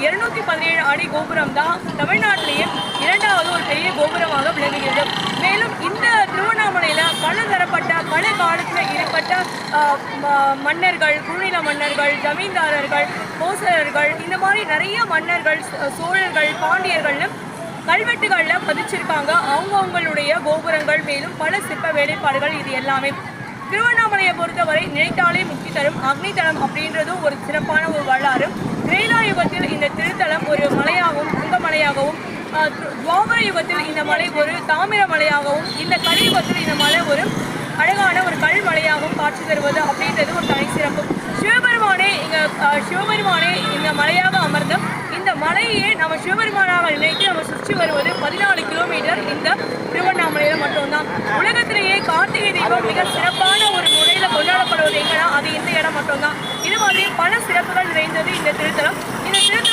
217 அடி கோபுரம் தான் தமிழ்நாட்டிலேயே இரண்டாவது ஒரு பெரிய கோபுரமாக விளங்குகிறது. மேலும் இந்த திருவண்ணாமலையில் பலதரப்பட்ட பல காலத்தில் ஏற்பட்ட மன்னர்கள், குறுநில மன்னர்கள், ஜமீன்தாரர்கள், கோசலர்கள், இந்த மாதிரி நிறைய மன்னர்கள், சோழர்கள், பாண்டியர்கள்னு கல்வெட்டுகளில் பதிச்சிருக்காங்க அவங்களுடைய கோபுரங்கள். மேலும் பல சிற்ப வேலைப்பாடுகள். இது எல்லாமே திருவண்ணாமலையை பொறுத்தவரை நினைத்தாலே முக்தி தரும் அக்னிதலம் அப்படின்றதும் ஒரு சிறப்பான ஒரு வரலாறு. திரேதா யுகத்தில் இந்த திருத்தலம் ஒரு மலையாகவும் குங்கமலையாகவும், துவாபர யுகத்தில் இந்த மலை ஒரு தாமிர மலையாகவும், இந்த கலியுகத்தில் இந்த மலை ஒரு அழகான ஒரு கல் மலையாகவும் காட்சி தருவது அப்படின்றது ஒரு தனி சிறப்பு. சிவபெருமானே இந்த மலையாக அமர்ந்த இந்த மலையே நம்ம சிவபெருமானாக நினைத்து நம்ம சுற்றி வருவது 14 கிலோமீட்டர் இந்த திருவண்ணாமலையில் மட்டும்தான். உலகத்திலேயே கார்த்திகை தீபம் மிக சிறப்பான ஒரு முறையில் கொண்டாடப்படுவது எங்கன்னா அது இந்த இடம் மட்டும்தான். இது மாதிரி பல சிறப்புகள் நிறைந்தது இந்த திருத்தலம். இந்த திருத்தலம்